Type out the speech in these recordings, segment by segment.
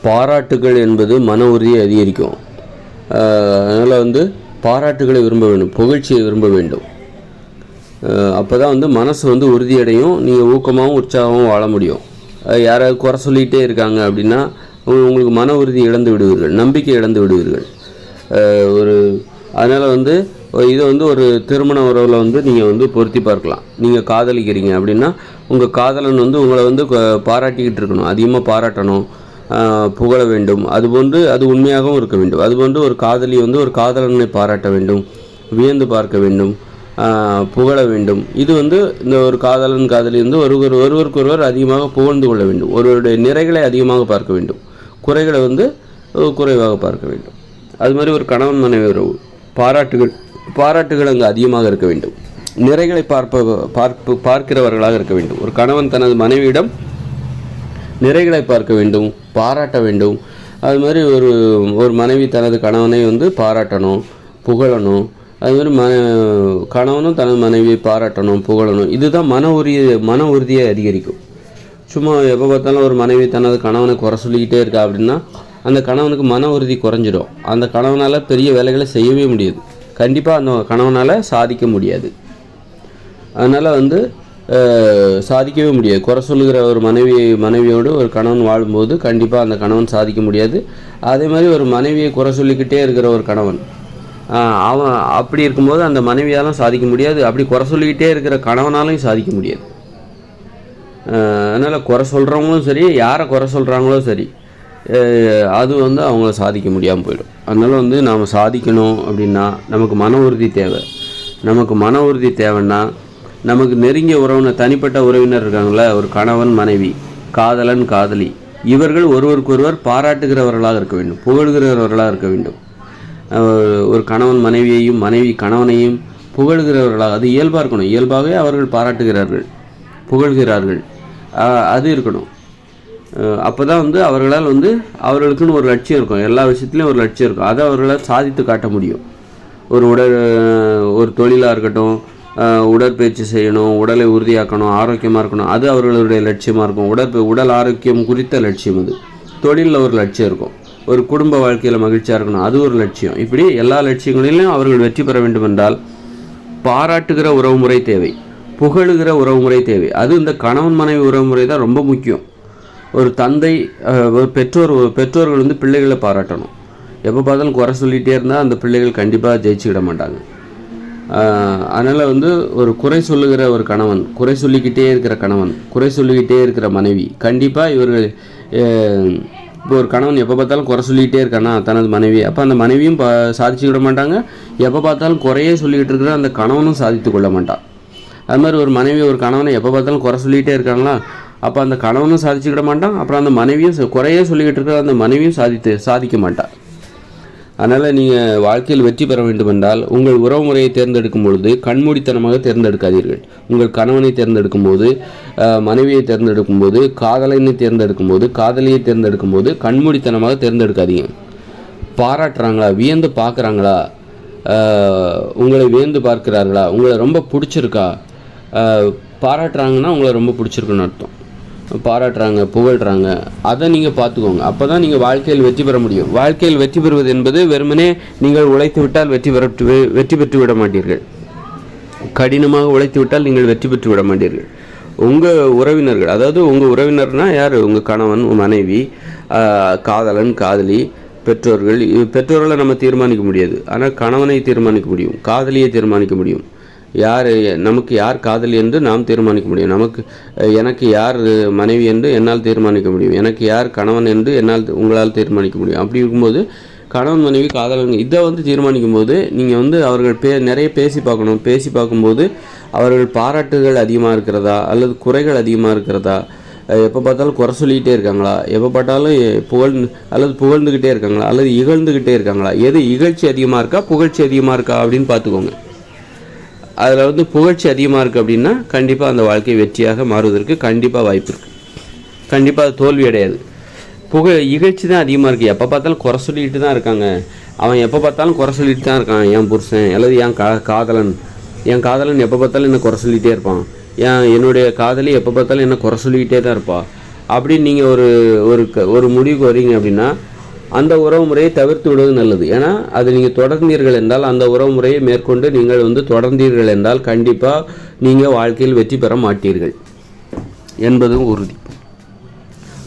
பாராட்டுகள் என்பது மன உறுதியை அதிகரிக்கும். அதனால் பாராட்டுகளை விரும்ப வேண்டும், புகழ்ச்சியை விரும்ப வேண்டும். அப்போ தான் மனசு உறுதியடையும், நீங்கள் ஊக்கமாகவும் உற்சாகமாகவும் வாழ முடியும். யாராவது குறை சொல்லிகிட்டே இருக்காங்க அப்படின்னா உங்களுக்கு மன உறுதி இழந்து விடுவீர்கள், நம்பிக்கை இழந்து விடுவீர்கள். அதனால் இதை ஒரு திருமண உறவில் நீங்கள் பொருத்தி பார்க்கலாம். நீங்கள் காதலிக்கிறீங்க அப்படின்னா உங்கள் காதலன் உங்களை பாராட்டிக்கிட்டு இருக்கணும், அதிகமாக பாராட்டணும், புகழ வேண்டும். அது உண்மையாகவும் இருக்க வேண்டும். அதுபோன்று ஒரு காதலி ஒரு காதலனை பாராட்ட வேண்டும், வியந்து பார்க்க வேண்டும், புகழ வேண்டும். இது இந்த ஒரு காதலன் காதலி ஒருவருக்கொருவர் அதிகமாக புகழ்ந்து கொள்ள வேண்டும். ஒருவருடைய நிறைகளை அதிகமாக பார்க்க வேண்டும், குறைகளை குறைவாக பார்க்க வேண்டும். அது மாதிரி ஒரு கணவன் மனைவி உறவு பாராட்டுகள் அங்கே அதிகமாக இருக்க வேண்டும். நிறைகளை பார்க்கிறவர்களாக இருக்க வேண்டும். ஒரு கணவன் தனது மனைவியிடம் நிறைகளை பார்க்க வேண்டும், பாராட்ட வேண்டும். அது மாதிரி ஒரு மனைவி தனது கணவனை பாராட்டணும், புகழணும். அது மாதிரி கணவனும் தனது மனைவியை பாராட்டணும், புகழணும். இதுதான் மன உறுதியை அதிகரிக்கும். சும்மா எப்போ பார்த்தாலும் ஒரு மனைவி தனது கணவனை குறை சொல்லிக்கிட்டே இருக்கா அப்படின்னா அந்த கணவனுக்கு மன உறுதி குறைஞ்சிடும். அந்த கணவனால் பெரிய வேலைகளை செய்யவே முடியாது, கண்டிப்பாக அந்த கணவனால் சாதிக்க முடியாது. அதனால் சாதிக்கவே முடியாது. குறை சொல்லுகிற ஒரு மனைவியோடு ஒரு கணவன் வாழும்போது கண்டிப்பாக அந்த கணவன் சாதிக்க முடியாது. அதே மாதிரி ஒரு மனைவியை குறை சொல்லிக்கிட்டே இருக்கிற ஒரு கணவன் அவன் அப்படி இருக்கும்போது அந்த மனைவியாலும் சாதிக்க முடியாது, அப்படி குறை சொல்லிக்கிட்டே இருக்கிற கணவனாலும் சாதிக்க முடியாது. அதனால் குறை சொல்கிறவங்களும் சரி, யாரை குறை சொல்கிறாங்களோ சரி, அது அவங்கள சாதிக்க முடியாமல் போயிடும். அதனால் நாம் சாதிக்கணும் அப்படின்னா நமக்கு மன உறுதி தேவை. நமக்கு மன உறுதி தேவைன்னா நமக்கு நெருங்கிய உறவினர், தனிப்பட்ட உறவினர் இருக்காங்களே, ஒரு கணவன் மனைவி, காதலன் காதலி, இவர்கள் ஒருவருக்கொருவர் பாராட்டுகிறவர்களாக இருக்க வேண்டும், புகழ்கிறவர்களாக இருக்க வேண்டும். ஒரு கணவன் மனைவியையும் மனைவி கணவனையும் புகழ்கிறவர்களாக, அது இயல்பாக இருக்கணும். இயல்பாகவே அவர்கள் பாராட்டுகிறார்கள், புகழ்கிறார்கள், அது இருக்கணும். அப்போ தான் அவர்களால் அவர்களுக்குன்னு ஒரு லட்சியம் இருக்கும், எல்லா விஷயத்துலையும் ஒரு லட்சியம் இருக்கும், அதை அவர்களால் சாதித்து காட்ட முடியும். ஒரு தொழிலாக இருக்கட்டும், உடற்பயிற்சி செய்யணும், உடலை உறுதியாக்கணும், ஆரோக்கியமாக இருக்கணும், அது அவர்களுடைய லட்சியமாக இருக்கும். உடல் ஆரோக்கியம் குறித்த லட்சியம். அது தொழிலில் ஒரு லட்சியம் இருக்கும். ஒரு குடும்ப வாழ்க்கையில் மகிழ்ச்சியாக இருக்கணும், அது ஒரு லட்சியம். இப்படி எல்லா லட்சியங்களிலும் அவர்கள் வெற்றி பெற வேண்டும் என்றால் பாராட்டுகிற உறவுமுறை தேவை, புகழுகிற உறவுமுறை தேவை. அது இந்த கணவன் மனைவி உறவுமுறை தான் ரொம்ப முக்கியம். ஒரு தந்தை, பெற்றோர்கள் பிள்ளைகளை பாராட்டணும். எப்போ பார்த்தாலும் குறை சொல்லிகிட்டே இருந்தால் அந்த பிள்ளைகள் கண்டிப்பாக ஜெயிச்சுக்கிட மாட்டாங்க. அதனால் ஒரு குறை சொல்லுகிற ஒரு கணவன், குறை சொல்லிக்கிட்டே இருக்கிற கணவன், குறை சொல்லிக்கிட்டே இருக்கிற மனைவி, கண்டிப்பாக இவர்கள் இப்போ ஒரு கணவன் எப்போ பார்த்தாலும் குறை சொல்லிக்கிட்டே இருக்கானா தனது மனைவி, அப்போ அந்த மனைவியும் சாதிச்சுக்கிட மாட்டாங்க. எப்போ பார்த்தாலும் குறையே சொல்லிக்கிட்டு இருக்கிற அந்த கணவனும் சாதித்து கொள்ள மாட்டான். அது மாதிரி ஒரு மனைவி ஒரு கணவனை எப்போ பார்த்தாலும் குறை சொல்லிக்கிட்டே இருக்காங்களா, அப்போ அந்த கணவனும் சாதிச்சுக்கிட மாட்டான். அப்புறம் அந்த மனைவியும் குறையே சொல்லிக்கிட்டு இருக்கிற அந்த மனைவியும் சாதிக்க மாட்டான். அதனால் நீங்கள் வாழ்க்கையில் வெற்றி பெற வேண்டுமென்றால் உங்கள் உறவு முறையை தேர்ந்தெடுக்கும் பொழுது கண்மூடித்தனமாக தேர்ந்தெடுக்காதீர்கள். உங்கள் கணவனை தேர்ந்தெடுக்கும் போது, மனைவியை தேர்ந்தெடுக்கும் போது, காதலனை தேர்ந்தெடுக்கும் போது, காதலியை தேர்ந்தெடுக்கும் போது கண்மூடித்தனமாக தேர்ந்தெடுக்காதீங்க. பாராட்டுறாங்களா, வியந்து பார்க்குறாங்களா, உங்களை வியந்து பார்க்கிறார்களா, உங்களை ரொம்ப பிடிச்சிருக்கா, பாராட்டுறாங்கன்னா உங்களை ரொம்ப பிடிச்சிருக்குன்னு அர்த்தம். பாராட்டுறாங்க, புகழ்கிறாங்க, அதை நீங்கள் பார்த்துக்கோங்க. அப்போ தான் நீங்கள் வாழ்க்கையில் வெற்றி பெற முடியும். வாழ்க்கையில் வெற்றி பெறுவது என்பது வெறுமனே நீங்கள் உழைத்து விட்டால் வெற்றி பெற்று விட மாட்டீர்கள். கடினமாக உழைத்து விட்டால் நீங்கள் வெற்றி பெற்று விட மாட்டீர்கள். உங்கள் உறவினர்கள், அதாவது உங்கள் உறவினர்னால் யார்? உங்கள் கணவன், மனைவி, காதலன் காதலி, பெற்றோர்களை நம்ம தீர்மானிக்க முடியாது. ஆனால் கணவனை தீர்மானிக்க முடியும், காதலியை தீர்மானிக்க முடியும். நமக்கு யார் காதலி என்று நாம் தீர்மானிக்க முடியும். எனக்கு யார் மனைவி என்று என்னால் தீர்மானிக்க முடியும். எனக்கு யார் கணவன் என்று உங்களால் தீர்மானிக்க முடியும். அப்படி இருக்கும்போது கணவன் மனைவி காதலன் இதை தீர்மானிக்கும் போது நீங்கள் அவர்கள் நிறைய பேசி பார்க்கணும். பேசி பார்க்கும்போது அவர்கள் பாராட்டுகள் அதிகமாக இருக்கிறதா அல்லது குறைகள் அதிகமாக இருக்கிறதா, எப்போ பார்த்தாலும் குறை சொல்லிக்கிட்டே இருக்காங்களா, எப்போ பார்த்தாலும் புகழ்ந்துக்கிட்டே இருக்காங்களா அல்லது இகழ்ந்துக்கிட்டே இருக்காங்களா, எது இகழ்ச்சி அதிகமாக இருக்கா புகழ்ச்சி அதிகமாக இருக்கா அப்படின்னு பார்த்துக்கோங்க. அதில் புகழ்ச்சி அதிகமாக இருக்குது அப்படின்னா கண்டிப்பாக அந்த வாழ்க்கை வெற்றியாக மாறுவதற்கு கண்டிப்பாக வாய்ப்பு இருக்குது. கண்டிப்பாக அது தோல்வி அடையாது. இகழ்ச்சி தான் அதிகமாக இருக்குது. எப்போ பார்த்தாலும் குறை சொல்லிக்கிட்டு தான் இருக்காங்க. அவன் எப்போ பார்த்தாலும் குறை சொல்லிட்டு தான் இருக்கான், என் புருஷன் அல்லது என் காதலன் எப்போ பார்த்தாலும் என்ன குறை சொல்லிகிட்டே இருப்பான், என்னுடைய காதலி எப்போ பார்த்தாலும் என்ன குறை சொல்லிக்கிட்டே தான் இருப்பாள் அப்படின்னு நீங்கள் ஒரு முடிவுக்கு வரீங்க அப்படின்னா அந்த உறவு முறையை தவிர்த்து விடுவது நல்லது. ஏன்னா அது நீங்கள் தொடர்ந்தீர்கள் என்றால், அந்த உறவு முறையை மேற்கொண்டு நீங்கள் வந்து தொடர்ந்தீர்கள் என்றால் கண்டிப்பாக நீங்கள் வாழ்க்கையில் வெற்றி பெற மாட்டீர்கள் என்பதும் உறுதி.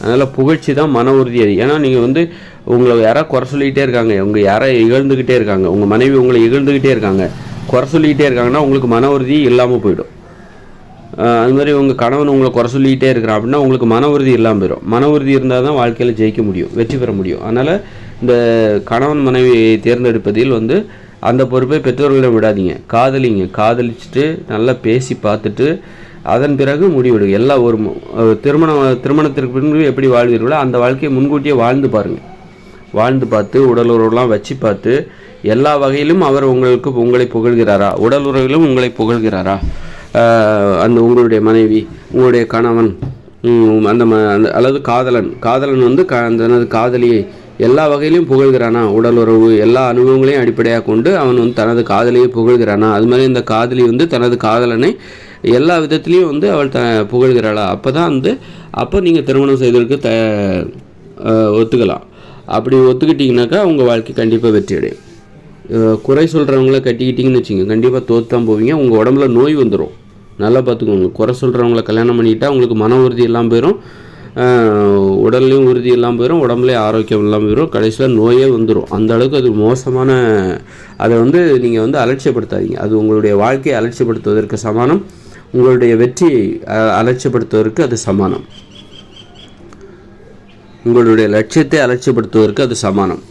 அதனால் புகழ்ச்சி தான் மன உறுதி அது. ஏன்னா நீங்கள் வந்து உங்களை யாராவது குறை சொல்லிக்கிட்டே இருக்காங்க, உங்கள் யாரை இகழ்ந்துக்கிட்டே இருக்காங்க, உங்கள் மனைவி உங்களை இகழ்ந்துக்கிட்டே இருக்காங்க, குறை சொல்லிக்கிட்டே இருக்காங்கன்னா உங்களுக்கு மன உறுதி இல்லாமல் போயிடும். அது மாதிரி உங்கள் கணவன் உங்களை குறை சொல்லிக்கிட்டே இருக்கிறான் அப்படின்னா உங்களுக்கு மன உறுதி இல்லாமல் போயிடும். மன உறுதி இருந்தால் தான் வாழ்க்கையில் ஜெயிக்க முடியும், வெற்றி பெற முடியும். அதனால் இந்த கணவன் மனைவியை தேர்ந்தெடுப்பதில் வந்து அந்த பொறுப்பை பெற்றோர்களிடம் விடாதீங்க. காதலிச்சுட்டு நல்லா பேசி பார்த்துட்டு அதன் பிறகு முடிவெடுங்க. எல்லாம் ஒரு திருமணத்திற்கு பின்பு எப்படி வாழ்வீர்களோ அந்த வாழ்க்கையை முன்கூட்டியே வாழ்ந்து பாருங்கள். வாழ்ந்து பார்த்து உடல் உறவுலாம் வச்சு பார்த்து எல்லா வகையிலும் அவர் உங்களை புகழ்கிறாரா, உடல் உறவிலும் உங்களை புகழ்கிறாரா, அந்த உங்களுடைய மனைவி உங்களுடைய கணவன் அந்த அல்லது காதலன் வந்து தனது காதலியை எல்லா வகையிலையும் புகழ்கிறானா, உடல் உறவு எல்லா அனுபவங்களையும் அடிப்படையாக கொண்டு அவன் வந்து தனது காதலியை புகழ்கிறானா, அது மாதிரி இந்த காதலி வந்து தனது காதலனை எல்லா விதத்துலேயும் வந்து அவள் புகழ்கிறாளா, அப்போ நீங்கள் திருமணம் செய்வதற்கு ஒத்துக்கலாம். அப்படி ஒத்துக்கிட்டிங்கனாக்கா உங்கள் வாழ்க்கை கண்டிப்பாக வெற்றி அடையும். குறை சொல்கிறவங்கள கட்டிக்கிட்டிங்கன்னு வச்சுங்க, கண்டிப்பாக தோற்று தான் போவீங்க. உங்கள் உடம்புல நோய் வந்துடும். நல்லா பார்த்துக்கோங்க. குறை சொல்கிறவங்கள கல்யாணம் பண்ணிக்கிட்டால் உங்களுக்கு மன உறுதி இல்லாமல் போயிடும், உடல்லையும் உறுதி இல்லாமல் போயிடும், உடம்புலேயும் ஆரோக்கியம் இல்லாமல் போயிடும், கடைசியில் நோயே வந்துடும். அந்த அளவுக்கு அது மோசமான, அதை வந்து நீங்கள் வந்து அலட்சியப்படுத்தாதீங்க. அது உங்களுடைய வாழ்க்கையை அலட்சியப்படுத்துவதற்கு சமானம், உங்களுடைய வெற்றியை அலட்சியப்படுத்துவதற்கு அது சமானம், உங்களுடைய லட்சியத்தை அலட்சியப்படுத்துவதற்கு அது சமானம்.